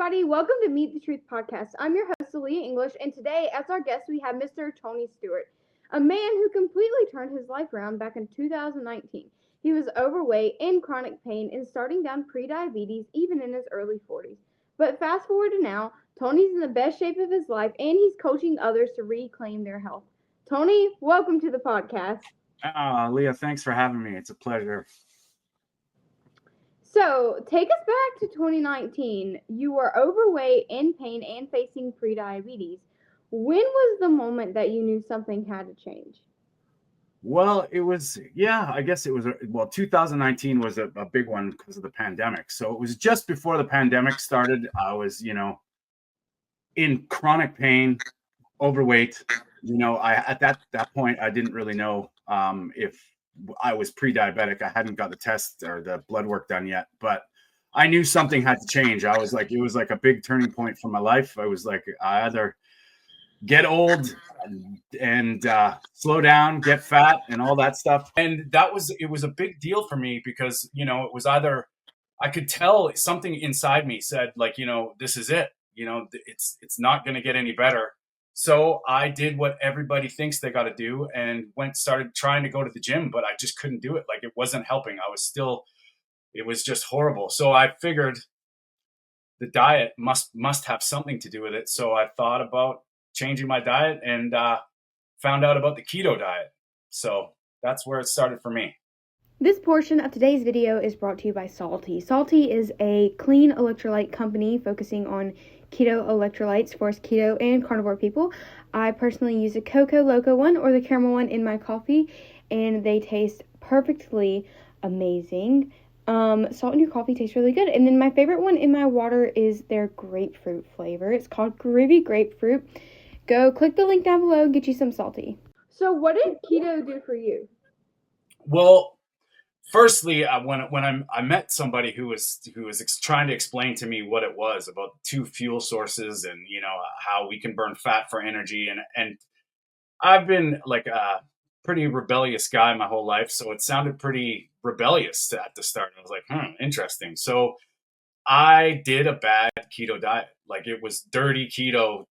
everybody. Welcome to Meet the Truth podcast. I'm your host, Aaliyah English, and today, as our guest, we have Mr. Tony Stewart, a man who completely turned his life around back in 2019. He was overweight, in chronic pain, and starting down pre-diabetes even in his early 40s. But fast forward to now, Tony's in the best shape of his life, and he's coaching others to reclaim their health. Tony, welcome to the podcast. Leah, thanks for having me. It's a pleasure. So, take us back to 2019. You were overweight, in pain, and facing pre-diabetes. When was the moment that you knew something had to change? Well, I guess it was, 2019 was a big one because of the pandemic. So it was just before the pandemic started. I was, in chronic pain, overweight. At that point, I didn't really know if I was pre-diabetic. I hadn't got the test or the blood work done yet, but I knew something had to change. It was like a big turning point for my life. I was like, I either get old and slow down, get fat, and all that stuff. And it was a big deal for me because, it was either I could tell something inside me said like, this is it, it's not going to get any better. So I did what everybody thinks they got to do and started trying to go to the gym, but I just couldn't do it. Like it wasn't helping. It was just horrible. So I figured the diet must have something to do with it. So I thought about changing my diet and found out about the keto diet. So that's where it started for me. This portion of today's video is brought to you by Salty. Salty is a clean electrolyte company focusing on keto electrolytes for us keto and carnivore people. I personally use the Coco Loco one or the caramel one in my coffee, and they taste perfectly amazing. Salt in your coffee tastes really good. And then my favorite one in my water is their grapefruit flavor. It's called Groovy Grapefruit. Go click the link down below and get you some Salty. So what did keto do for you? Well, firstly, when I met somebody who was trying to explain to me what it was about two fuel sources and how we can burn fat for energy, and I've been like a pretty rebellious guy my whole life, so it sounded pretty rebellious at the start. I was like, interesting. So I did a bad keto diet. Like it was dirty keto,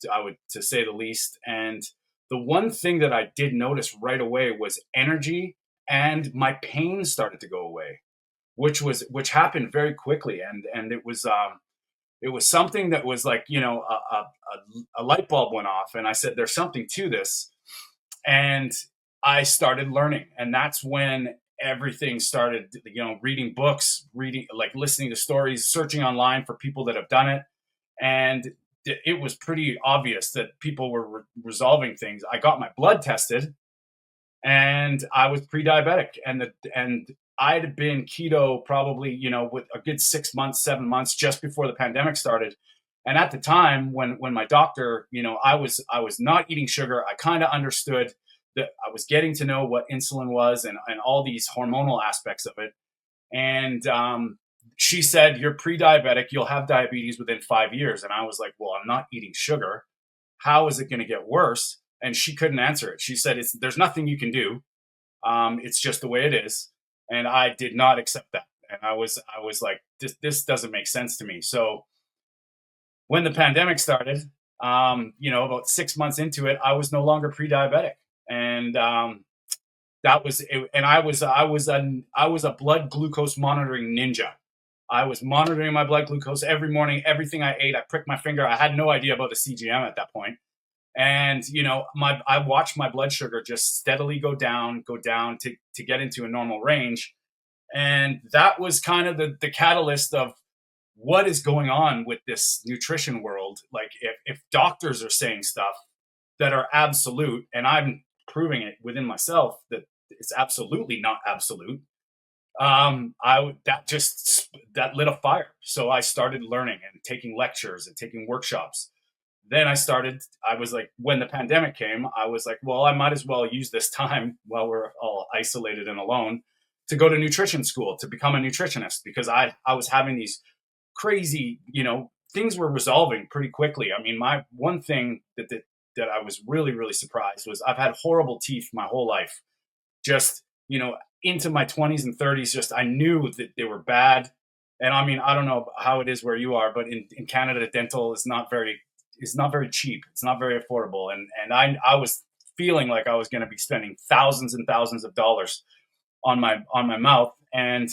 to say the least. And the one thing that I did notice right away was energy, and my pain started to go away, which happened very quickly. And it was something that was like, a light bulb went off, and I said, there's something to this. And I started learning, and that's when everything started, reading books, listening to stories, searching online for people that have done it. And it was pretty obvious that people were resolving things. I got my blood tested and I was pre-diabetic, and I'd been keto probably, with a good 6 months, 7 months just before the pandemic started. And at the time when my doctor, I was not eating sugar, I kind of understood that I was getting to know what insulin was and all these hormonal aspects of it. And she said, you're pre-diabetic, you'll have diabetes within 5 years. And I was like, well, I'm not eating sugar. How is it going to get worse? And she couldn't answer it. She said, there's nothing you can do. It's just the way it is. And I did not accept that. And I was like, this doesn't make sense to me. So when the pandemic started, about 6 months into it, I was no longer pre-diabetic. And that was it. And I was a blood glucose monitoring ninja. I was monitoring my blood glucose every morning. Everything I ate, I pricked my finger. I had no idea about the CGM at that point. And I watched my blood sugar just steadily go down to get into a normal range. And that was kind of the catalyst of what is going on with this nutrition world. Like if doctors are saying stuff that are absolute, and I'm proving it within myself that it's absolutely not absolute, that lit a fire. So I started learning and taking lectures and taking workshops. Then I was like, when the pandemic came, I was like, well, I might as well use this time while we're all isolated and alone to go to nutrition school, to become a nutritionist, because I was having these crazy, things were resolving pretty quickly. I mean, my one thing that I was really, really surprised was I've had horrible teeth my whole life. Just, into my 20s and 30s, just I knew that they were bad. And I mean, I don't know how it is where you are, but in Canada, dental is not very cheap. It's not very affordable. And I was feeling like I was going to be spending thousands and thousands of dollars on my mouth. And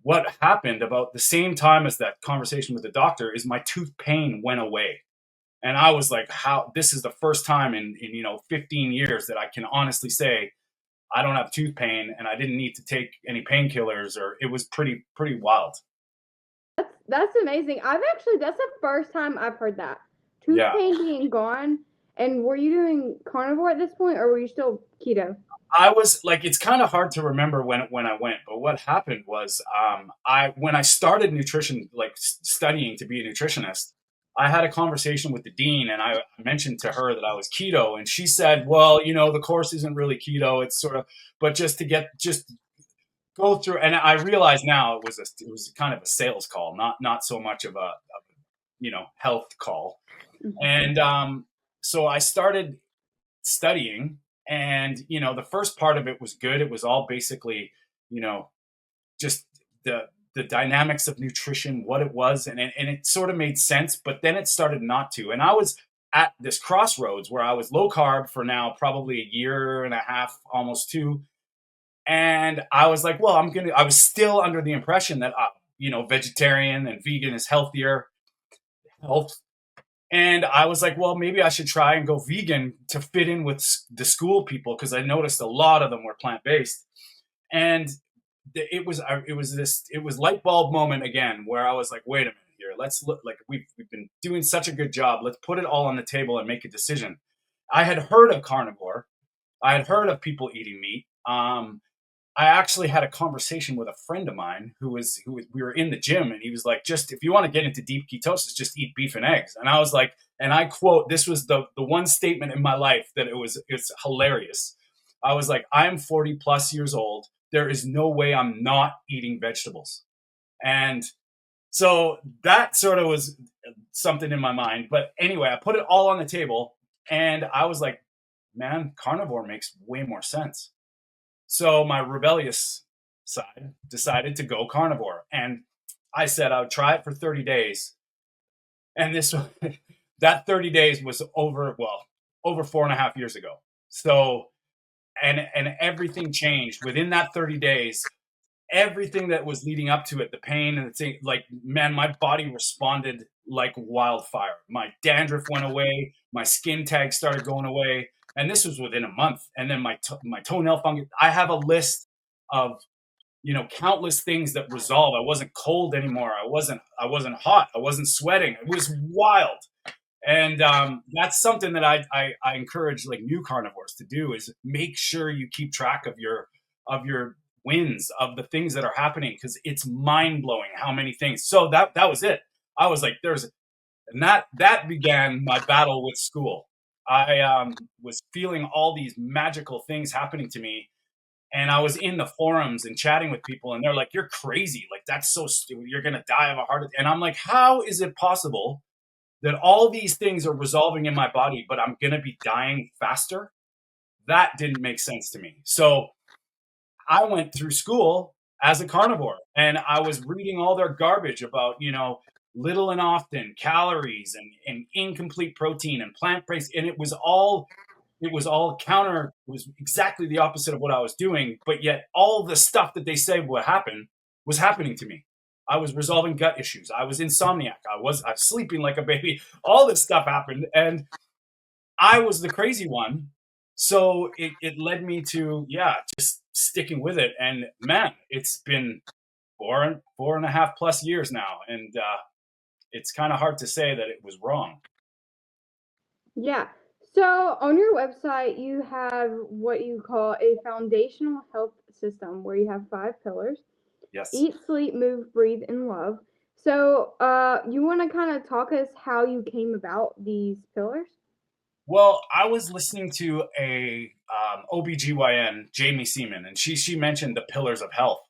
what happened about the same time as that conversation with the doctor is my tooth pain went away. And I was like, how this is the first time in 15 years that I can honestly say I don't have tooth pain and I didn't need to take any painkillers, or it was pretty wild. That's amazing. That's the first time I've heard that. Tooth Yeah. pain being gone. And were you doing carnivore at this point, or were you still keto? I was like, it's kind of hard to remember when I went, but what happened was, I when I started nutrition, like studying to be a nutritionist, I had a conversation with the dean, and I mentioned to her that I was keto, and she said, "Well, the course isn't really keto; it's sort of, but just go through." And I realize now it was kind of a sales call, not so much of a health call, and so I started studying, and the first part of it was good. It was all basically you know just the dynamics of nutrition, what it was, and it sort of made sense, but then it started not to. And I was at this crossroads where I was low carb for now probably a year and a half, almost two, and I was like, well, I was still under the impression that vegetarian and vegan is health. And I was like, well, maybe I should try and go vegan to fit in with the school people, because I noticed a lot of them were plant based. And it was light bulb moment again, where I was like, wait a minute here, let's look, like we've been doing such a good job. Let's put it all on the table and make a decision. I had heard of carnivore. I had heard of people eating meat. I actually had a conversation with a friend of mine we were in the gym, and he was like, just if you want to get into deep ketosis, just eat beef and eggs. And I was like, and I quote, this was the one statement in my life that it's hilarious. I was like, I'm 40 plus years old. There is no way I'm not eating vegetables. And so that sort of was something in my mind. But anyway, I put it all on the table, and I was like, man, carnivore makes way more sense. So my rebellious side decided to go carnivore, and I said I would try it for 30 days. And this that 30 days was over 4.5 years ago. So and everything changed within that 30 days. Everything that was leading up to it, the pain and the thing, like, man, my body responded like wildfire. My dandruff went away, my skin tags started going away, and this was within a month. And then my toenail fungus. I have a list of countless things that resolved. I wasn't cold anymore. I wasn't hot. I wasn't sweating. It was wild. And that's something that I encourage like new carnivores to do, is make sure you keep track of your wins, of the things that are happening, because it's mind blowing how many things. So that was it. I was like, and that began my battle with school. I was feeling all these magical things happening to me, and I was in the forums and chatting with people, and they're like, "You're crazy! Like, that's so stupid. You're gonna die of a heart attack." And I'm like, "How is it possible that all these things are resolving in my body, but I'm going to be dying faster?" That didn't make sense to me. So I went through school as a carnivore, and I was reading all their garbage about, little and often calories and incomplete protein and plant based. And it was exactly the opposite of what I was doing. But yet all the stuff that they say would happen was happening to me. I was resolving gut issues. I was insomniac. I was sleeping like a baby. All this stuff happened, and I was the crazy one. So it led me to, yeah, just sticking with it. And man, it's been 4.5 plus years now, and it's kind of hard to say that it was wrong. Yeah. So on your website, you have what you call a foundational health system where you have 5 pillars: Yes. eat, sleep, move, breathe, and love. So you want to kind of talk us how you came about these pillars? Well, I was listening to a OBGYN, Jamie Seaman, and she mentioned the pillars of health.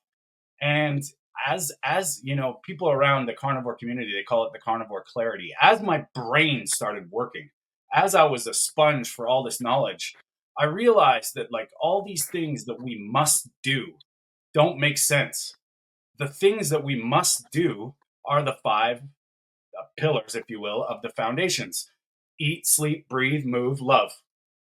And as people around the carnivore community, they call it the carnivore clarity. As my brain started working, as I was a sponge for all this knowledge, I realized that like all these things that we must do don't make sense. the things that we must do are the five pillars, if you will, of the foundations: eat, sleep, breathe, move, love.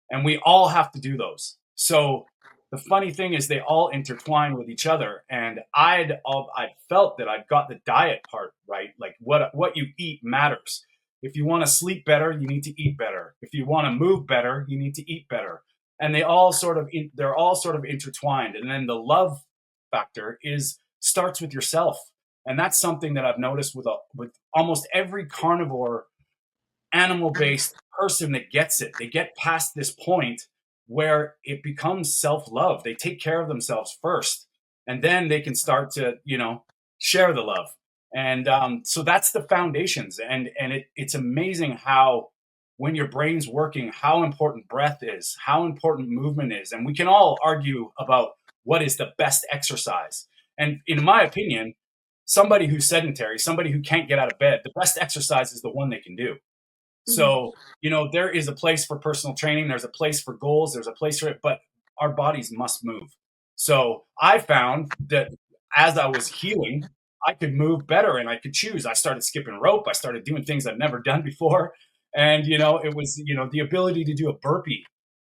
And we all have to do those. So the funny thing is they all intertwine with each other. And I felt that I'd got the diet part right. Like what you eat matters. If you want to sleep better, you need to eat better. If you want to move better, you need to eat better. And they're all sort of intertwined. And then the love factor is starts with yourself. And that's something that I've noticed with almost every carnivore animal based person that gets it. They get past this point where it becomes self love. They take care of themselves first, and then they can start to, share the love. And so that's the foundations. And it's amazing how, when your brain's working, how important breath is, how important movement is. And we can all argue about what is the best exercise. And in my opinion, somebody who's sedentary, somebody who can't get out of bed, the best exercise is the one they can do. So, there is a place for personal training. There's a place for goals. There's a place for it, but our bodies must move. So I found that as I was healing, I could move better and I could choose. I started skipping rope. I started doing things I've never done before. And, it was, the ability to do a burpee.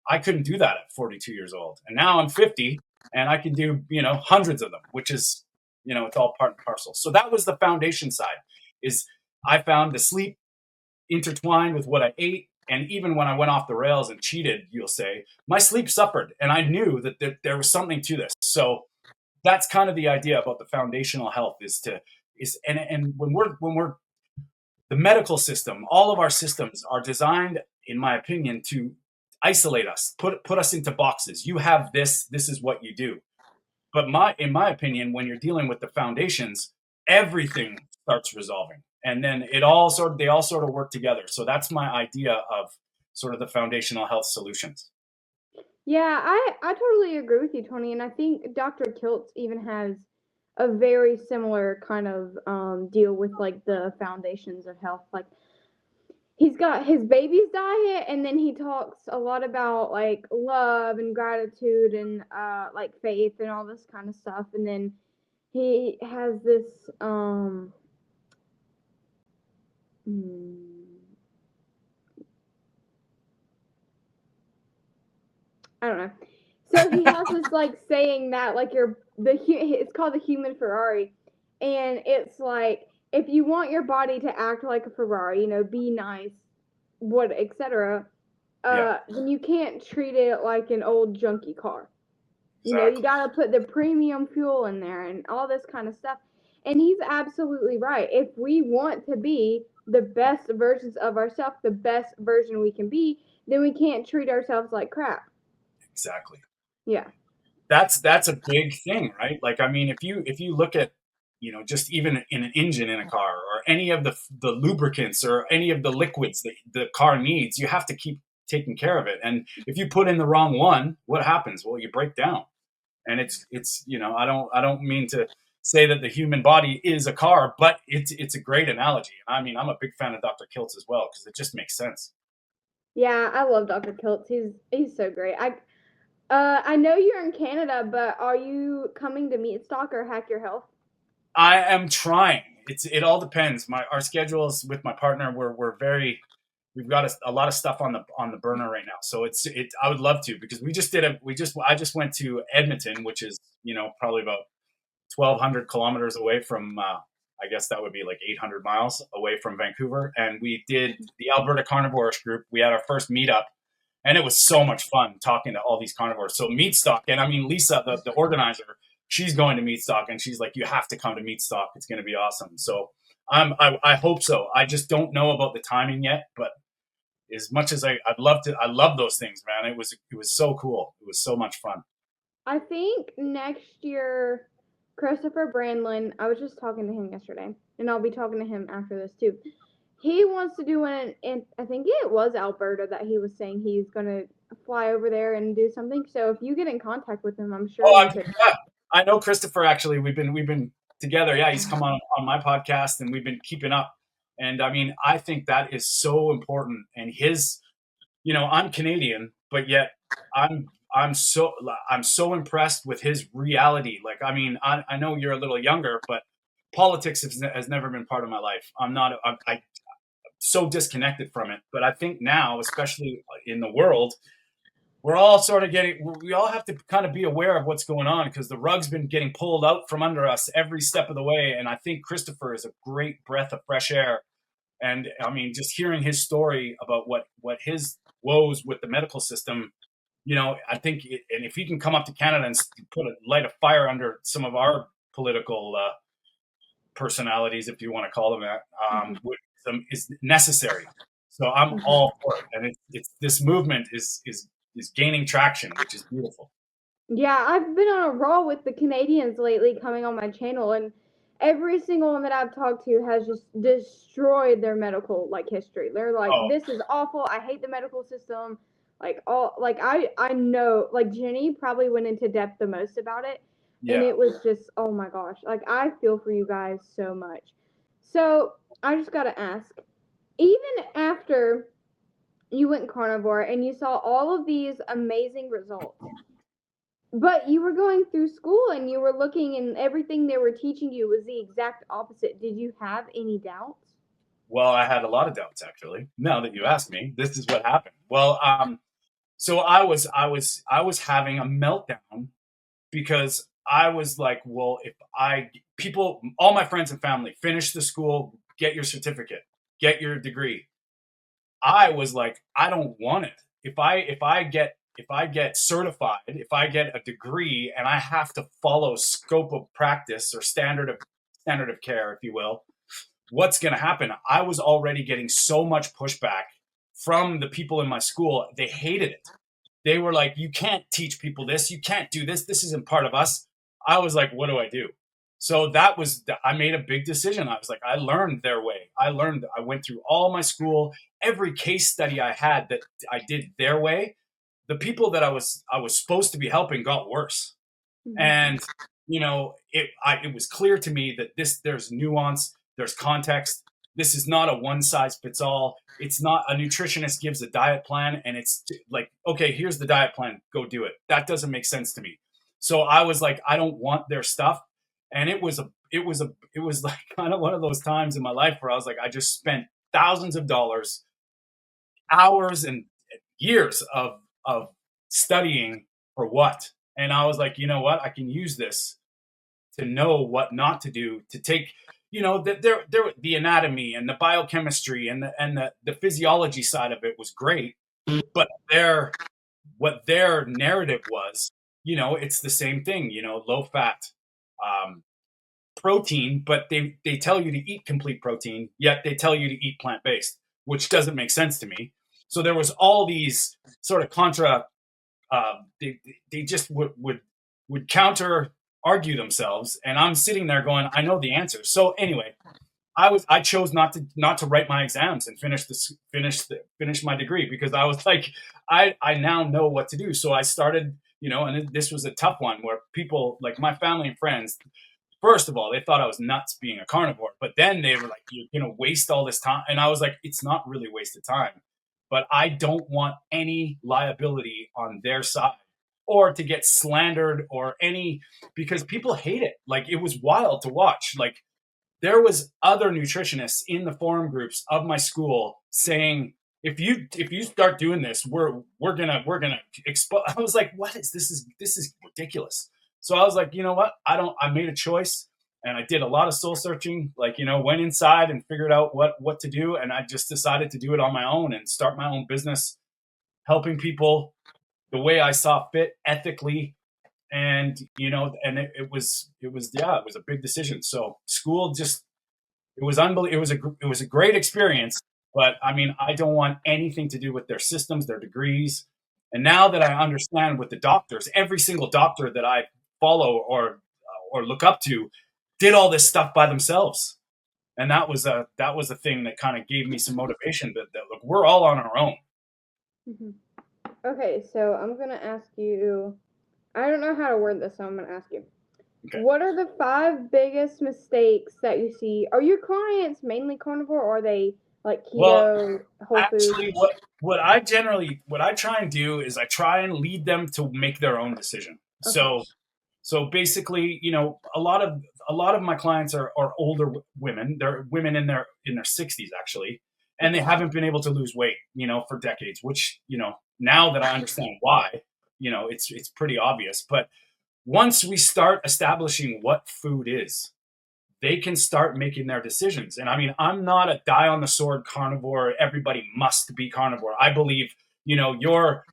I couldn't do that at 42 years old. And now I'm 50 and I can do, hundreds of them, which is, it's all part and parcel. So that was the foundation side. Is I found the sleep intertwined with what I ate. And even when I went off the rails and cheated, you'll say, my sleep suffered. And I knew that there was something to this. So that's kind of the idea about the foundational health and when we're the medical system, all of our systems are designed, in my opinion, to isolate us, put us into boxes. You have this is what you do. But in my opinion, when you're dealing with the foundations, everything starts resolving. And then they all sort of work together. So that's my idea of sort of the foundational health solutions. Yeah, I totally agree with you, Tony. And I think Dr. Kiltz even has a very similar kind of deal with like the foundations of health. Like he's got his baby's diet, and then he talks a lot about like love and gratitude and like faith and all this kind of stuff. And then he has this I don't know. So he has this like saying that like it's called the human Ferrari, and it's like if you want your body to act like a Ferrari, be nice, what etc. Yeah, Then you can't treat it like an old junky car. exactly. You gotta put the premium fuel in there and all this kind of stuff. And he's absolutely right. If we want to be the best versions of ourselves, the best version we can be, then we can't treat ourselves like crap. Exactly. Yeah. That's a big thing, right? Like, I mean, if you look at, just even in an engine in a car, or any of the lubricants or any of the liquids that the car needs, you have to keep taking care of it. And if you put in the wrong one, what happens? Well, you break down. And it's I don't mean to say that the human body is a car, but it's a great analogy. I mean, I'm a big fan of Dr. Kiltz as well, because it just makes sense. Yeah, I love Dr. Kiltz. He's so great. I know you're in Canada, but are you coming to Meat Stock or Hack Your Health? I am trying. It all depends. Our schedules with my partner, we've got a lot of stuff on the burner right now. So I would love to, because I just went to Edmonton, which is, probably about 1,200 kilometers away from, I guess that would be like 800 miles away from Vancouver. And we did the Alberta Carnivores group. We had our first meetup, and it was so much fun talking to all these carnivores. So Meat Stock, and I mean, Lisa, the organizer, she's going to Meat Stock, and she's like, you have to come to Meat Stock. It's going to be awesome. So I hope so. I just don't know about the timing yet, but as much as I'd love to, I love those things, man. It was so cool. It was so much fun. I think next year, Christopher Brandlin, I was just talking to him yesterday, and I'll be talking to him after this too. He wants to do one, and I think it was Alberta that he was saying he's going to fly over there and do something. So if you get in contact with him, I'm sure Oh, you could. yeah, I know Christopher. Actually, we've been together. Yeah, he's come on my podcast, and we've been keeping up. And I mean, I think that is so important. And I'm Canadian, but yet I'm so impressed with his reality. Like, I mean, I know you're a little younger, but politics has never been part of my life. I'm not. I so disconnected from it. But I think now, especially in the world, we're all sort of we all have to kind of be aware of what's going on because the rug's been getting pulled out from under us every step of the way. And I think Christopher is a great breath of fresh air. And I mean, just hearing his story about what his woes with the medical system, I think, and if he can come up to Canada and put a light of fire under some of our political personalities, if you want to call them that, is necessary. So I'm all for it, and it's this movement is gaining traction, which is beautiful. Yeah, I've been on a roll with the Canadians lately coming on my channel, and every single one that I've talked to has just destroyed their medical history. They're like, Oh "This is awful. I hate the medical system." I know Jenny probably went into depth the most about it, and yeah. it was just, oh my gosh. I feel for you guys so much. So I just gotta ask, even after you went carnivore and you saw all of these amazing results, but you were going through school and you were looking and everything they were teaching you was the exact opposite. Did you have any doubts? Well, I had a lot of doubts actually. Now that you ask me, this is what happened. Well, so I was having a meltdown because I was like, well, if all my friends and family finish the school, get your certificate, get your degree. I was like, I don't want it. If I get certified, if I get a degree and I have to follow scope of practice or standard of care, if you will, what's going to happen? I was already getting so much pushback from the people in my school. They hated it. They were like, you can't teach people this. You can't do this. This isn't part of us. I was like, what do I do? So I made a big decision. I was like, I learned their way. I went through all my school, every case study I had that I did their way. The people that I was supposed to be helping got worse. And, it was clear to me that there's nuance, there's context. This is not a one size fits all. It's not a nutritionist gives a diet plan and it's like, okay, here's the diet plan, go do it. That doesn't make sense to me. So I was like, I don't want their stuff. And it was like kind of one of those times in my life where I was like, I just spent thousands of dollars, hours and years of studying for what? And I was like, you know what? I can use this to know what not to do, to take, the anatomy and the biochemistry and the physiology side of it was great, but what their narrative was, it's the same thing, low fat, um, protein, but they tell you to eat complete protein, yet they tell you to eat plant based, which doesn't make sense to me. So there was all these sort of they just would counter argue themselves, and I'm sitting there going, I know the answer. So anyway, I chose not to write my exams and finish my degree because I was like, I now know what to do. So I started, and this was a tough one where people like my family and friends, first of all, they thought I was nuts being a carnivore, but then they were like, you're going to waste all this time. And I was like, it's not really wasted time, but I don't want any liability on their side or to get slandered because people hate it. Like it was wild to watch. Like there was other nutritionists in the forum groups of my school saying, if you start doing this, we're gonna expose. I was like, what is this? This is ridiculous. So I was like, you know what? I made a choice and I did a lot of soul searching, went inside and figured out what to do. And I just decided to do it on my own and start my own business, helping people the way I saw fit ethically. And, it was a big decision. So school it was unbelievable. It was a great experience, but I mean, I don't want anything to do with their systems, their degrees. And now that I understand with the doctors, every single doctor that I follow or look up to did all this stuff by themselves. And that was a thing that kind of gave me some motivation that look, we're all on our own. Mm-hmm. Okay, so I'm gonna ask you. I don't know how to word this, so I'm gonna ask you. Okay. What are the 5 biggest mistakes that you see? Are your clients mainly carnivore, or are they like keto, whole actually, food? what I try and do is I try and lead them to make their own decision. Okay. So basically, a lot of my clients are older women. They're women in their 60s actually, and they haven't been able to lose weight, for decades. Which, now that I understand why, it's pretty obvious. But once we start establishing what food is, they can start making their decisions. And I mean, I'm not a die on the sword carnivore. Everybody must be carnivore. I believe, your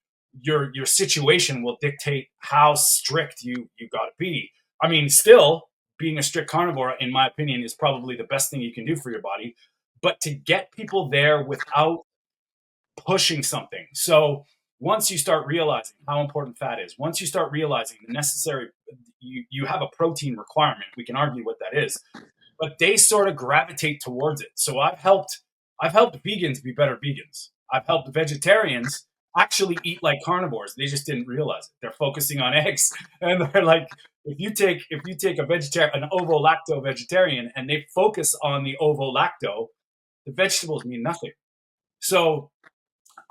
situation will dictate how strict you got to be. I mean, still being a strict carnivore, in my opinion, is probably the best thing you can do for your body. But to get people there without pushing something. So once you start realizing how important fat is, once you start realizing the necessary, you have a protein requirement. We can argue what that is, but they sort of gravitate towards it. So I've helped vegans be better vegans. I've helped vegetarians actually eat like carnivores. They just didn't realize it. They're focusing on eggs, and they're like, if you take an ovo lacto vegetarian and they focus on the ovo lacto, the vegetables mean nothing. So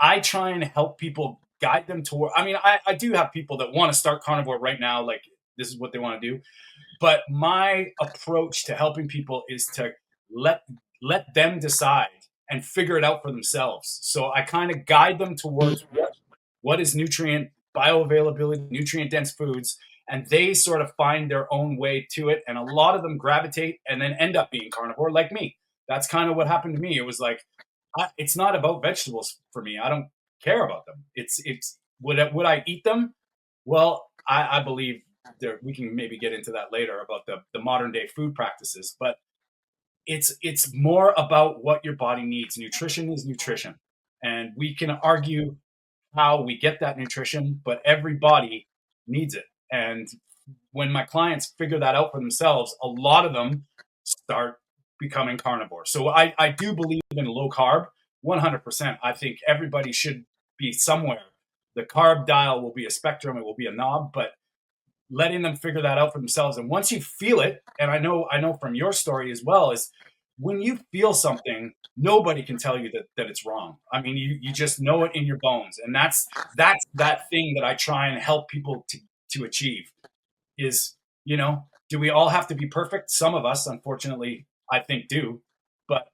I try and help people, guide them toward. I mean, I do have people that want to start carnivore right now, like this is what they want to do. But my approach to helping people is to let let them decide and figure it out for themselves. So I kind of guide them towards what is nutrient bioavailability, nutrient dense foods, and they sort of find their own way to it. And a lot of them gravitate and then end up being carnivore, like me. That's kind of what happened to me. It was like, it's not about vegetables for me. I don't care about them. It's would I eat them? Well, I believe there, we can maybe get into that later about the modern day food practices, but it's more about what your body needs. Nutrition is nutrition, and we can argue how we get that nutrition, but every body needs it. And when my clients figure that out for themselves, a lot of them start becoming carnivore. So I do believe in low carb 100%. I think everybody should be somewhere. The carb dial will be a spectrum, it will be a knob, but letting them figure that out for themselves. And once you feel it, and I know from your story as well, is when you feel something, nobody can tell you that it's wrong. I mean, you just know it in your bones. And that's that thing that I try and help people to achieve is, do we all have to be perfect? Some of us, unfortunately, I think do. But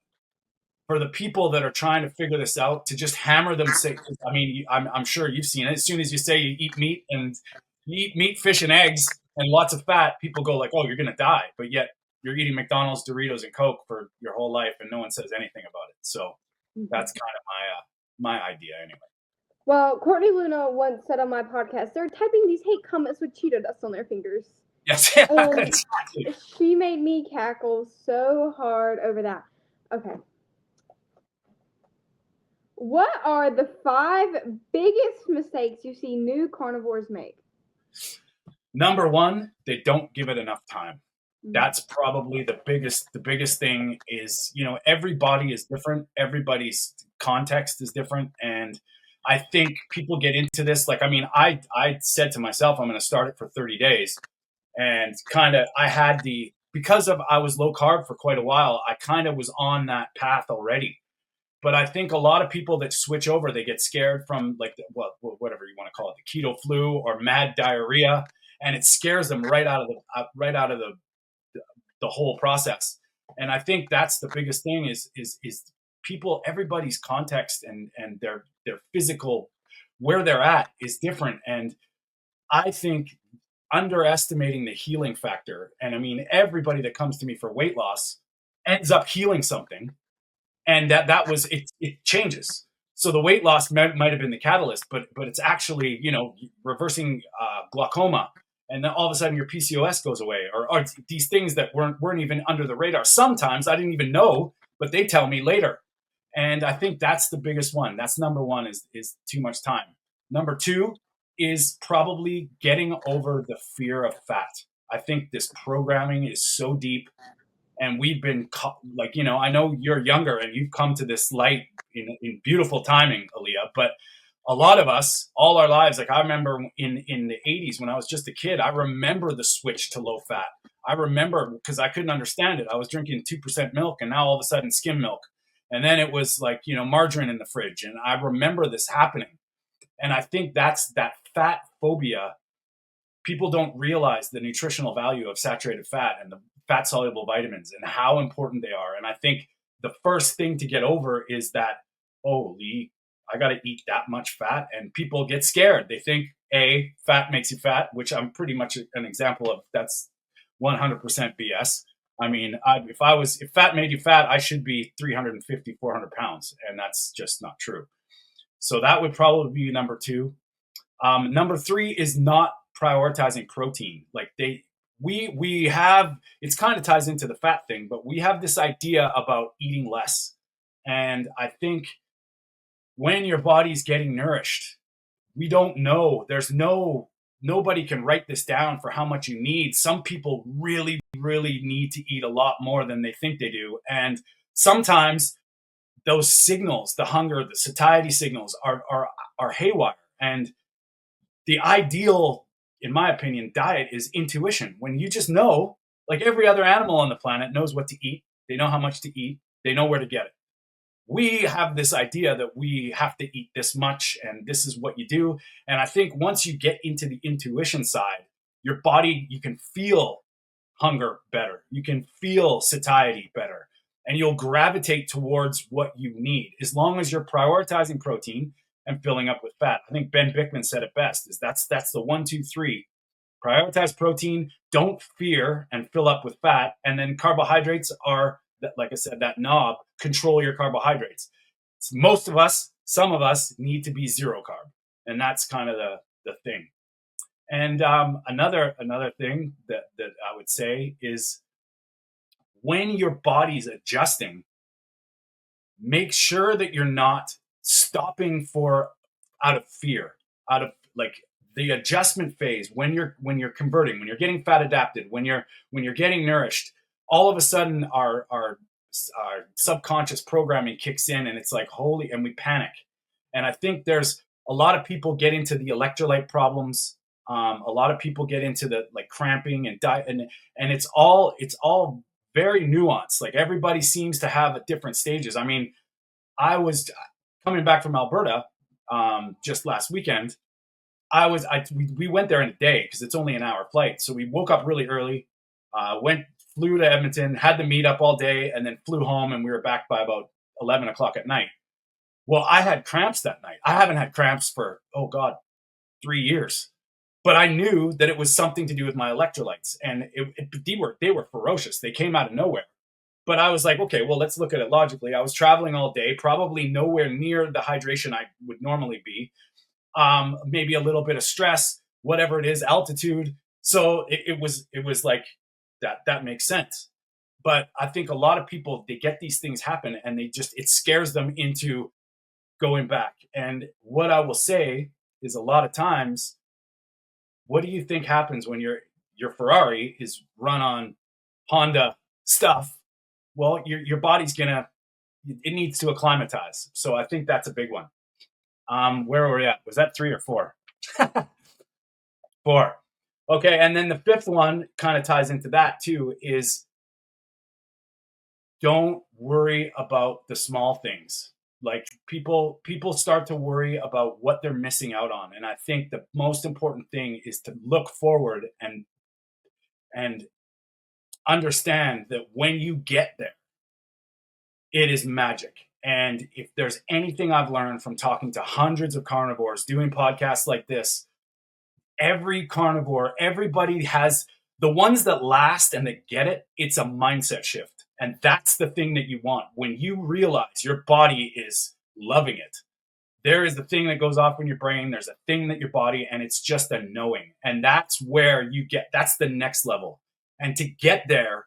for the people that are trying to figure this out, to just hammer them, say, I mean, I'm sure you've seen it. As soon as you say you eat meat and you eat meat, fish, and eggs and lots of fat, people go like, "Oh, you're gonna die," but yet you're eating McDonald's, Doritos, and Coke for your whole life, and no one says anything about it. So that's kind of my idea, anyway. Well, Courtney Luna once said on my podcast, they're typing these hate comments with Cheeto dust on their fingers. Yes, And exactly. she made me cackle so hard over that. Okay. What are the 5 biggest mistakes you see new carnivores make? Number one, they don't give it enough time. That's probably the biggest thing is, everybody is different, everybody's context is different, and I think people get into this, like, I mean, I said to myself I'm going to start it for 30 days, and kind of I had the because of I was low carb for quite a while, I kind of was on that path already. But I think a lot of people that switch over, they get scared from, like, whatever you want to call it, the keto flu or mad diarrhea, and it scares them right out of the whole process. And I think that's the biggest thing is people, everybody's context and their physical, where they're at, is different. And I think underestimating the healing factor. And I mean, everybody that comes to me for weight loss ends up healing something, and that was it. It changes. So the weight loss might have been the catalyst, but it's actually, reversing glaucoma, and then all of a sudden your PCOS goes away, or these things that weren't even under the radar. Sometimes I didn't even know, but they tell me later. And I think that's the biggest one. That's number one, is too much time. Number two is probably getting over the fear of fat. I think this programming is so deep, and we've been like, I know you're younger and you've come to this light in beautiful timing, Aaliyah, but a lot of us all our lives, like I remember in the 80s when I was just a kid, I remember the switch to low fat. I remember because I couldn't understand it. I was drinking 2% milk, and now all of a sudden skim milk. And then it was like, margarine in the fridge. And I remember this happening. And I think that's that fat phobia. People don't realize the nutritional value of saturated fat and the fat soluble vitamins and how important they are. And I think the first thing to get over is that, oh, Lee, I got to eat that much fat. And people get scared. They think, fat makes you fat, which I'm pretty much an example of. That's 100% BS. I mean, if fat made you fat, I should be 350, 400 pounds. And that's just not true. So that would probably be number two. Number three is not prioritizing protein. Like we have, it's kind of ties into the fat thing, but we have this idea about eating less. And I think when your body's getting nourished, we don't know. Nobody can write this down for how much you need. Some people really, really need to eat a lot more than they think they do. And sometimes those signals, the hunger, the satiety signals are haywire. And the ideal, in my opinion, diet is intuition. When you just know, like every other animal on the planet knows what to eat. They know how much to eat. They know where to get it. We have this idea that we have to eat this much and this is what you do. And I think once you get into the intuition side, your body, you can feel hunger better. You can feel satiety better. And you'll gravitate towards what you need as long as you're prioritizing protein and filling up with fat. I think Ben Bickman said it best, is that's the 1, 2, 3. Prioritize protein, don't fear, and fill up with fat. And then carbohydrates are, like I said, that knob. Control your carbohydrates. Most of us, some of us, need to be zero carb. And that's kind of the thing. And another thing that I would say is when your body's adjusting, make sure that you're not stopping out of fear, out of like the adjustment phase. When you're converting, when you're getting fat adapted, when you're getting nourished, all of a sudden our subconscious programming kicks in, and it's like and we panic. And I think there's a lot of people get into the electrolyte problems. A lot of people get into the like cramping and diet, and it's all very nuanced. Like everybody seems to have at different stages. I mean, I was coming back from Alberta just last weekend. We went there in a day because it's only an hour flight. So we woke up really early, flew to Edmonton, had the meet up all day, and then flew home, and we were back by about 11 o'clock at night. Well, I had cramps that night. I haven't had cramps for, 3 years. But I knew that it was something to do with my electrolytes, and they were ferocious. They came out of nowhere. But I was like, okay, well, let's look at it logically. I was traveling all day, probably nowhere near the hydration I would normally be. Maybe a little bit of stress, whatever it is, altitude. So it was like that makes sense. But I think a lot of people, they get these things happen and it scares them into going back. And what I will say is a lot of times, what do you think happens when your Ferrari is run on Honda stuff? Well, your body's it needs to acclimatize. So I think that's a big one. Where were we at? Was that 3 or 4? 4. Okay. And then the fifth one kind of ties into that too, is don't worry about the small things. Like people start to worry about what they're missing out on. And I think the most important thing is to look forward and understand that when you get there, it is magic. And if there's anything I've learned from talking to hundreds of carnivores, doing podcasts like this, every carnivore, everybody has the ones that last and that get it. It's a mindset shift. And that's the thing that you want. When you realize your body is loving it, there is the thing that goes off in your brain. There's a thing that your body, and it's just a knowing. And that's where that's the next level. And to get there,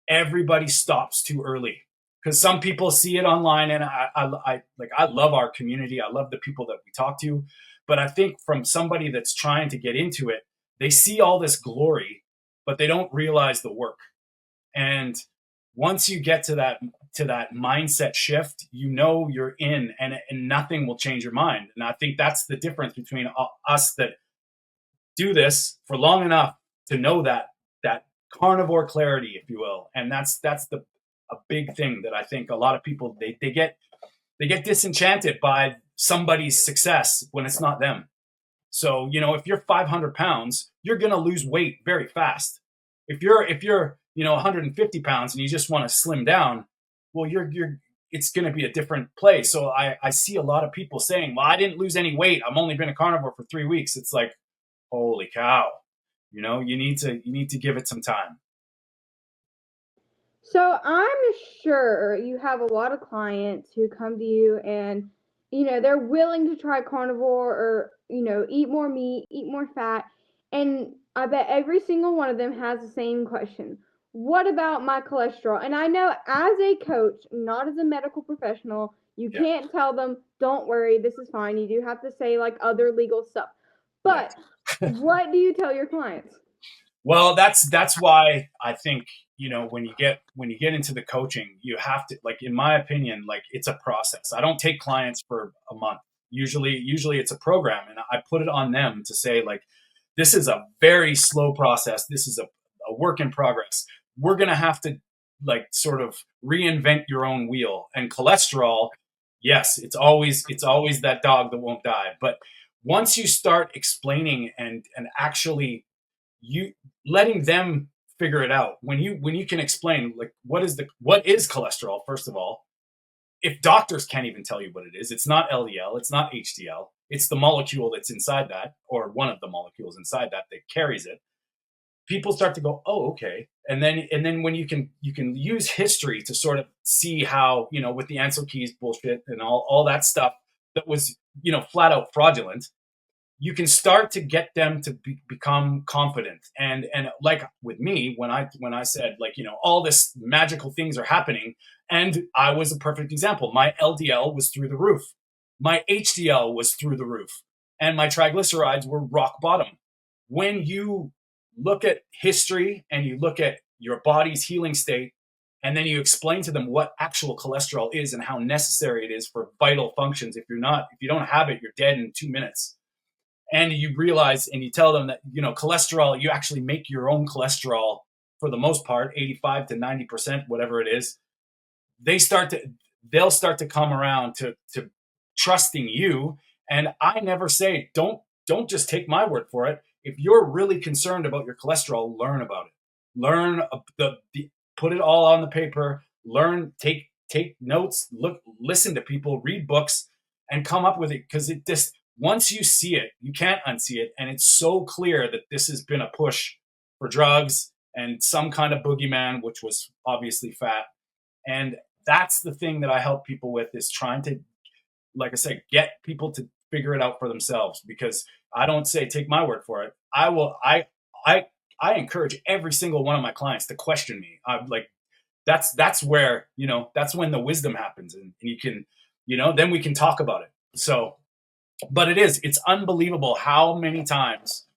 everybody stops too early. Because some people see it online, and I love our community. I love the people that we talk to. But I think from somebody that's trying to get into it, they see all this glory, but they don't realize the work. And once you get to that mindset shift, you're in, and nothing will change your mind. And I think that's the difference between us that do this for long enough to know that carnivore clarity, if you will. And that's a big thing that I think a lot of people, they get disenchanted by somebody's success when it's not them. So, if you're 500 pounds, you're going to lose weight very fast. If you're 150 pounds and you just want to slim down, well, it's going to be a different play. So I see a lot of people saying, well, I didn't lose any weight. I've only been a carnivore for 3 weeks. It's like, holy cow, you need to give it some time. So I'm sure you have a lot of clients who come to you and, they're willing to try carnivore or, eat more meat, eat more fat. And I bet every single one of them has the same question. What about my cholesterol? And I know as a coach, not as a medical professional, you can't tell them, don't worry, this is fine. You do have to say like other legal stuff. But what do you tell your clients? Well, that's why I think, when you get into the coaching, you have to, like, in my opinion, like, it's a process. I don't take clients for a month. Usually it's a program, and I put it on them to say, like, this is a very slow process. This is a work in progress. We're going to have to, like, sort of reinvent your own wheel. And cholesterol, yes, it's always that dog that won't die. But once you start explaining and actually you letting them figure it out, when you can explain, like, what is cholesterol, first of all. If doctors can't even tell you what it is, it's not LDL, it's not HDL, it's the molecule that's inside that, or one of the molecules inside that carries it. People start to go, oh, okay. And then when you can use history to sort of see how, with the Ansel Keys bullshit and all that stuff that was, flat out fraudulent, you can start to get them to become confident. And like with me, when I said, like, all this magical things are happening, and I was a perfect example. My LDL was through the roof, my HDL was through the roof, and my triglycerides were rock bottom. When you look at history and you look at your body's healing state, and then you explain to them what actual cholesterol is and how necessary it is for vital functions. If you don't have it, you're dead in 2 minutes. And you realize, and you tell them that, cholesterol, you actually make your own cholesterol for the most part, 85 to 90%, whatever it is. They'll start to come around to trusting you. And I never say, don't just take my word for it. If you're really concerned about your cholesterol, learn about it. Learn put it all on the paper, take notes, listen to people, read books, and come up with it. Because once you see it, you can't unsee it. And it's so clear that this has been a push for drugs and some kind of boogeyman, which was obviously fat. And that's the thing that I help people with, is trying to, like I said, get people to figure it out for themselves. Because I don't say, take my word for it. I encourage every single one of my clients to question me. I'm like, that's where, that's when the wisdom happens, and you can, then we can talk about it. So, but it's unbelievable how many times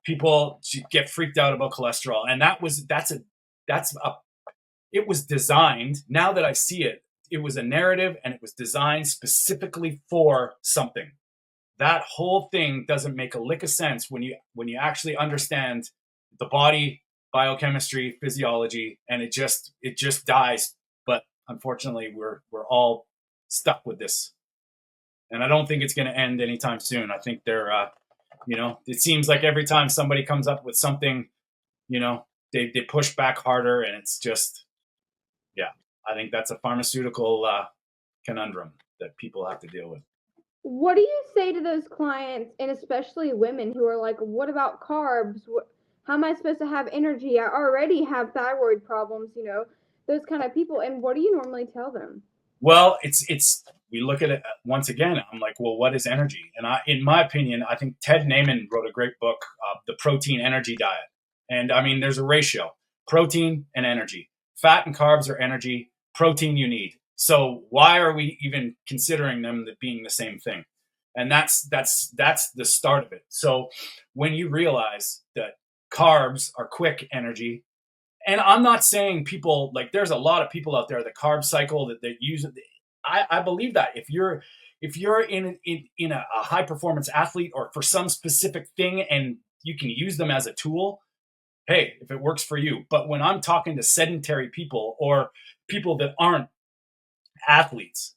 people get freaked out about cholesterol. And it was designed, now that I see it, it was a narrative, and it was designed specifically for something. That whole thing doesn't make a lick of sense when you actually understand the body, biochemistry, physiology, and it just dies. But unfortunately, we're all stuck with this. And I don't think it's going to end anytime soon. I think it seems like every time somebody comes up with something, they push back harder, and it's just, I think that's a pharmaceutical conundrum that people have to deal with. What do you say to those clients, and especially women, who are like, what about carbs? How am I supposed to have energy? I already have thyroid problems, those kind of people. And what do you normally tell them? Well, we look at it once again. I'm like, well, what is energy? And in my opinion, I think Ted Naiman wrote a great book, The Protein Energy Diet. And I mean, there's a ratio: protein and energy. Fat and carbs are energy. Protein you need. So why are we even considering them being the same thing? And that's the start of it. So when you realize that carbs are quick energy, and I'm not saying people, like, there's a lot of people out there that carb cycle, that use it. I believe that if you're in a high performance athlete, or for some specific thing, and you can use them as a tool, hey, if it works for you. But when I'm talking to sedentary people, or people that aren't athletes,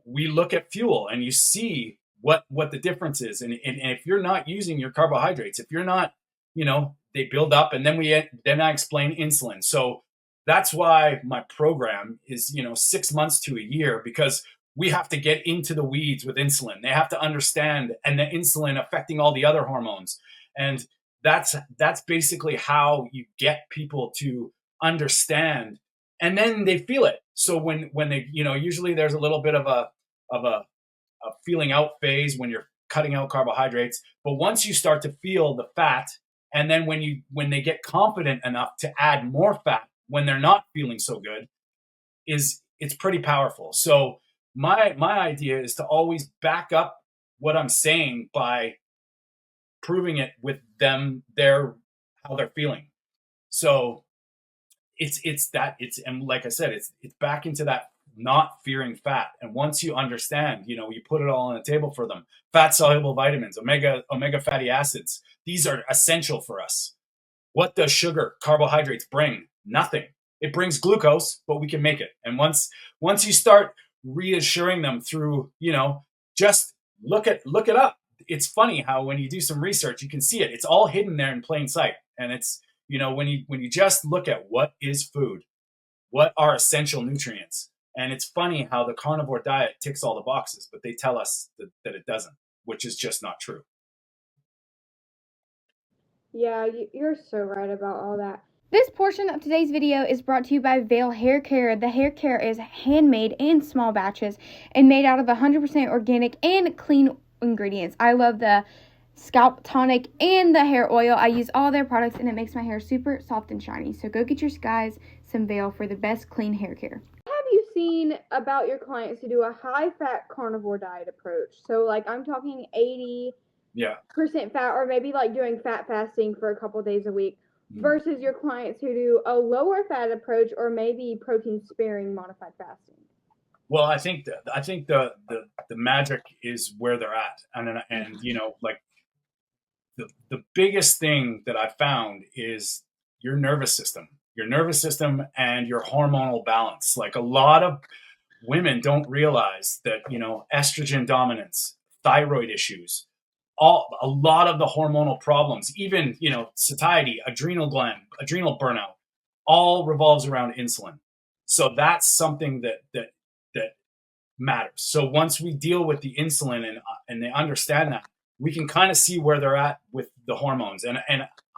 we look at fuel and you see what the difference is. And if you're not using your carbohydrates, if you're not, they build up, and then I explain insulin. So that's why my program is 6 months to a year, because we have to get into the weeds with insulin. They have to understand, and the insulin affecting all the other hormones. And that's basically how you get people to understand, and then they feel it. So when they, usually there's a little bit of a feeling out phase when you're cutting out carbohydrates, but once you start to feel the fat, and then when they get confident enough to add more fat when they're not feeling so good, it's pretty powerful. So my idea is to always back up what I'm saying by proving it with them, how they're feeling. So and like I said, it's back into that not fearing fat. And once you understand, you put it all on the table for them. Fat soluble vitamins, omega fatty acids, these are essential for us. What does sugar, carbohydrates bring? Nothing. It brings glucose, but we can make it. And once you start reassuring them through, just look it up. It's funny how when you do some research, you can see it. It's all hidden there in plain sight. And it's, when you just look at what is food, what are essential nutrients. And it's funny how the carnivore diet ticks all the boxes, but they tell us that it doesn't, which is just not true. Yeah, you're so right about all that. This portion of today's video is brought to you by Veil Hair Care. The hair care is handmade in small batches and made out of 100% organic and clean ingredients. I love the scalp tonic and the hair oil. I use all their products and it makes my hair super soft and shiny. So go get your guys some Veil for the best clean hair care. Have you seen about your clients who do a high-fat carnivore diet approach? So like I'm talking 80% fat, or maybe like doing fat fasting for a couple of days a week, versus your clients who do a lower fat approach or maybe protein sparing modified fasting. Well, I think the magic is where they're at, and like the biggest thing that I found is your nervous system and your hormonal balance. Like a lot of women don't realize that, estrogen dominance, thyroid issues, a lot of the hormonal problems, even, satiety, adrenal burnout, all revolves around insulin. So that's something that matters. So once we deal with the insulin and they understand that, we can kind of see where they're at with the hormones. And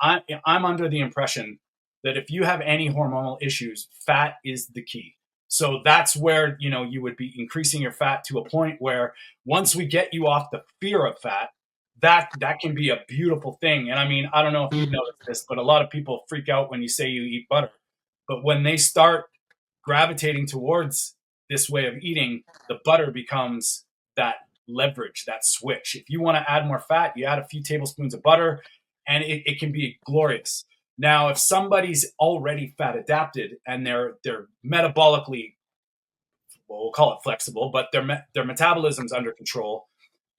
I'm under the impression that if you have any hormonal issues, fat is the key. So that's where, you would be increasing your fat to a point where once we get you off the fear of fat, that can be a beautiful thing. And I mean, I don't know if you've noticed this, but a lot of people freak out when you say you eat butter. But when they start gravitating towards this way of eating, the butter becomes that leverage, that switch. If you want to add more fat, you add a few tablespoons of butter, and it can be glorious. Now, if somebody's already fat adapted and they're metabolically, well, we'll call it flexible, but their metabolism's under control,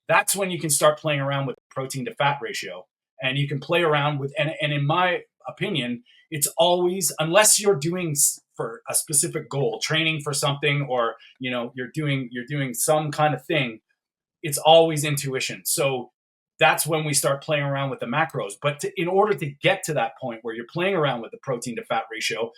that's when you can start playing around with protein to fat ratio. And you can play around with, and in my opinion, it's always, unless you're doing for a specific goal, training for something, or you're doing some kind of thing, it's always intuition. So that's when we start playing around with the macros. But in order to get to that point where you're playing around with the protein to fat ratio,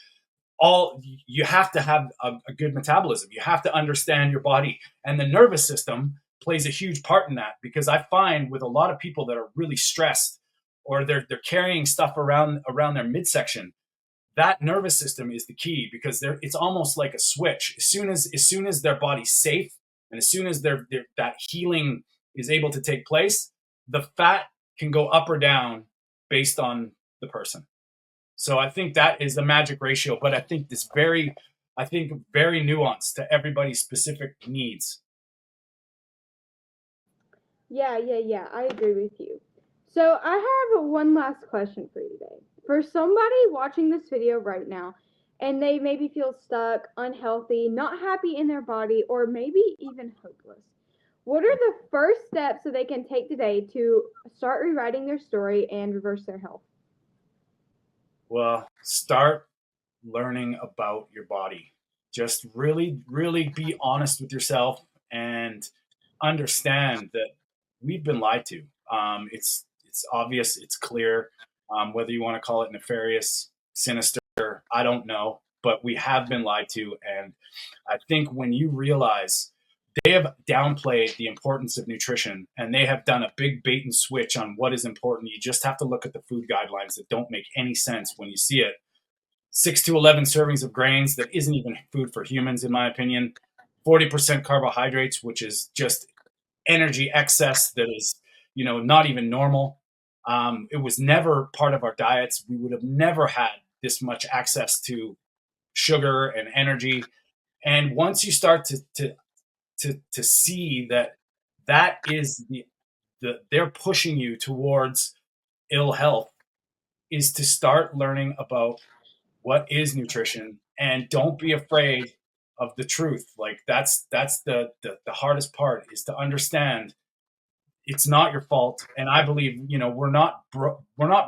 you have to have a good metabolism. You have to understand your body, and the nervous system plays a huge part in that, because I find with a lot of people that are really stressed, or they're carrying stuff around their midsection, that nervous system is the key, because it's almost like a switch. As soon as their body's safe, and as soon as that healing is able to take place, the fat can go up or down based on the person. So I think that is the magic ratio, but I think very nuanced to everybody's specific needs. Yeah, I agree with you. So I have one last question for you today. For somebody watching this video right now, and they maybe feel stuck, unhealthy, not happy in their body, or maybe even hopeless, what are the first steps that they can take today to start rewriting their story and reverse their health? Well, start learning about your body. Just really, really be honest with yourself and understand that we've been lied to. It's obvious, it's clear. Whether you want to call it nefarious, sinister, I don't know, but we have been lied to. And I think when you realize they have downplayed the importance of nutrition and they have done a big bait and switch on what is important, you just have to look at the food guidelines that don't make any sense when you see it. 6 to 11 servings of grains that isn't even food for humans, in my opinion. 40% carbohydrates, which is just energy excess that is, not even normal. It was never part of our diets. We would have never had this much access to sugar and energy. And once you start to see that is they're pushing you towards ill health, is to start learning about what is nutrition, and don't be afraid of the truth. Like that's the hardest part, is to understand it's not your fault. And I believe, we're not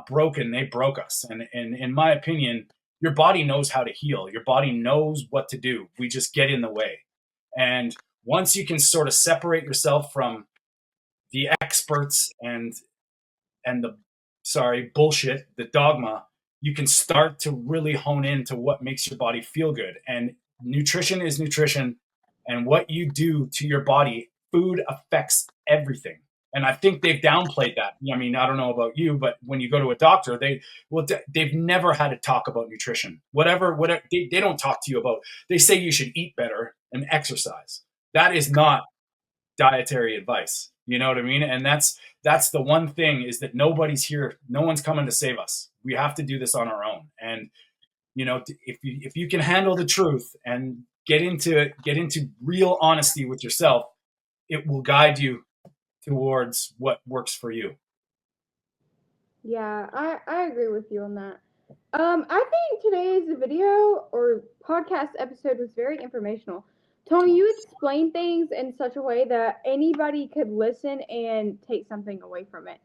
broken. They broke us. And in my opinion, your body knows how to heal. Your body knows what to do. We just get in the way. And once you can sort of separate yourself from the experts and the bullshit, the dogma, you can start to really hone into what makes your body feel good. And nutrition is nutrition, and what you do to your body, food affects everything. And I think they've downplayed that. I mean, I don't know about you, but when you go to a doctor, they've never had to talk about nutrition. Whatever they don't talk to you about. They say you should eat better and exercise. That is not dietary advice. You know what I mean? And that's the one thing, is that nobody's here. No one's coming to save us. We have to do this on our own. And if you can handle the truth and get into real honesty with yourself, it will guide you towards what works for you. Yeah, I agree with you on that. I think today's video or podcast episode was very informational. Tony, you explained things in such a way that anybody could listen and take something away from it.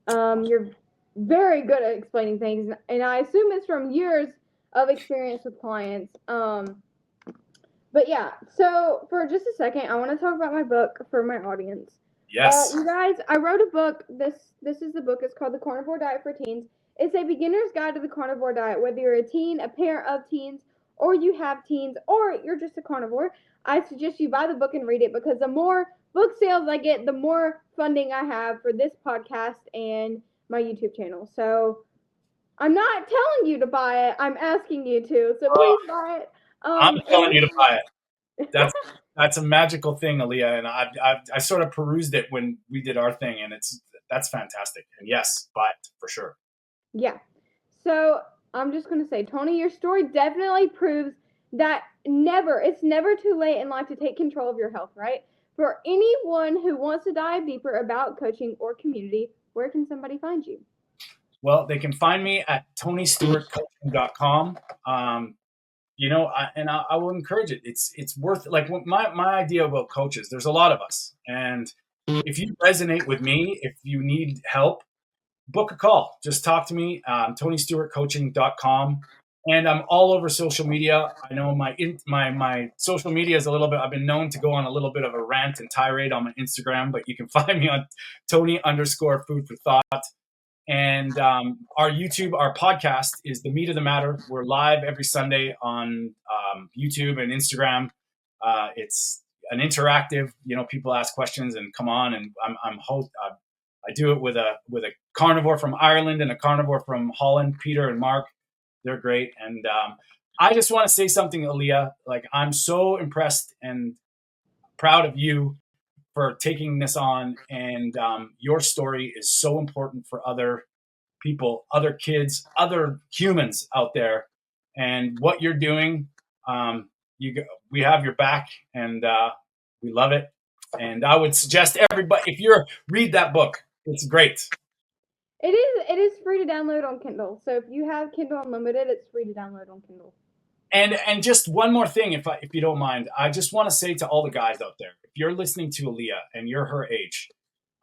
You're very good at explaining things, and I assume it's from years of experience with clients. But yeah, so for just a second, I want to talk about my book for my audience. Yes. You guys, I wrote a book. This is the book. It's called The Carnivore Diet for Teens. It's a beginner's guide to the carnivore diet. Whether you're a teen, a parent of teens, or you have teens, or you're just a carnivore, I suggest you buy the book and read it, because the more book sales I get, the more funding I have for this podcast and my YouTube channel. So I'm not telling you to buy it. I'm asking you to. So please buy it. I'm telling you to buy it. That's a magical thing, Aaliyah, and I sort of perused it when we did our thing, and that's fantastic. And yes, buy it for sure. Yeah. So I'm just gonna say, Tony, your story definitely proves that it's never too late in life to take control of your health, right? For anyone who wants to dive deeper about coaching or community, where can somebody find you? Well, they can find me at TonyStewartCoaching.com. I will encourage it. It's worth, like, my idea about coaches. There's a lot of us, and if you resonate with me, if you need help, book a call. Just talk to me. TonyStewartCoaching.com, and I'm all over social media. I know my social media is a little bit. I've been known to go on a little bit of a rant and tirade on my Instagram, but you can find me on Tony_Food for Thought. And our YouTube, our podcast is The Meat of the Matter. We're live every Sunday on YouTube and Instagram. It's an interactive, people ask questions and come on, and I'm host. I do it with a carnivore from Ireland and a carnivore from Holland, Peter and Mark. They're great. And I just want to say something, Aaliyah. Like, I'm so impressed and proud of you for taking this on, and your story is so important for other people, other kids, other humans out there. And what you're doing, we have your back, and we love it. And I would suggest everybody, if you're read that book, it's great. It is free to download on Kindle. So if you have Kindle Unlimited, it's free to download on Kindle. And just one more thing, if you don't mind, I just want to say to all the guys out there, if you're listening to Aaliyah and you're her age,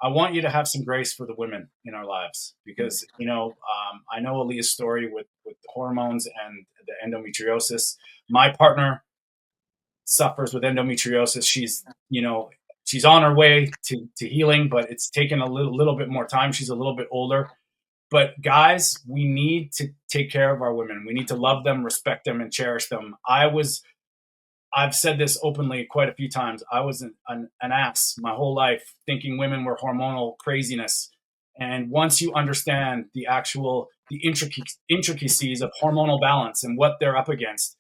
I want you to have some grace for the women in our lives because, I know Aaliyah's story with the hormones and the endometriosis. My partner suffers with endometriosis. She's on her way to healing, but it's taken a little bit more time. She's a little bit older. But guys, we need to take care of our women. We need to love them, respect them, and cherish them. I've said this openly quite a few times. I was an ass my whole life, thinking women were hormonal craziness. And once you understand the intricacies of hormonal balance and what they're up against,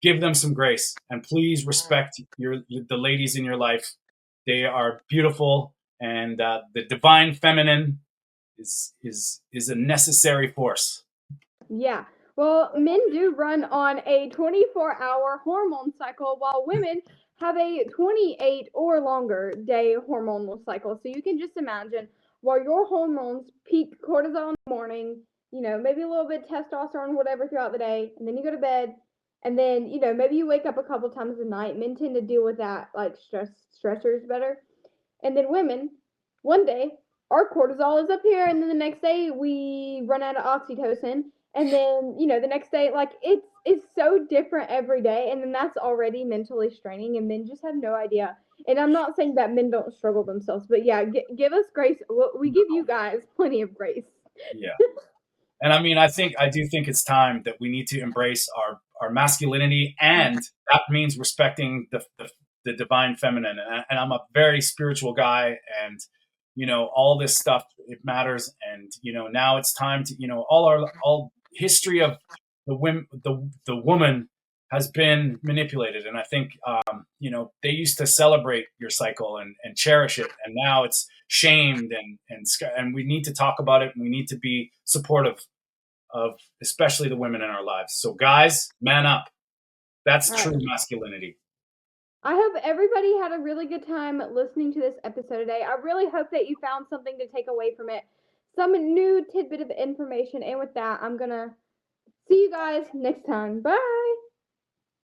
give them some grace and please respect the ladies in your life. They are beautiful, and the divine feminine is a necessary force. Yeah. Well, men do run on a 24-hour hormone cycle, while women have a 28 or longer day hormonal cycle. So you can just imagine, while your hormones peak cortisol in the morning, maybe a little bit of testosterone, whatever, throughout the day, and then you go to bed, and then, maybe you wake up a couple times a night. Men tend to deal with that, like, stressors better. And then women, one day, our cortisol is up here, and then the next day we run out of oxytocin, and then the next day, like, it's so different every day, and then that's already mentally straining, and men just have no idea. And I'm not saying that men don't struggle themselves, but yeah, give us grace. We give you guys plenty of grace. Yeah. And I mean, I do think it's time that we need to embrace our masculinity, and that means respecting the divine feminine. And I'm a very spiritual guy, and all this stuff, it matters. And now it's time to all history of the woman has been manipulated, and I think they used to celebrate your cycle and cherish it, and now it's shamed, and we need to talk about it, and we need to be supportive of especially the women in our lives. So guys, man up. That's true masculinity. I hope everybody had a really good time listening to this episode today. I really hope that you found something to take away from it, some new tidbit of information. And with that, I'm going to see you guys next time. Bye.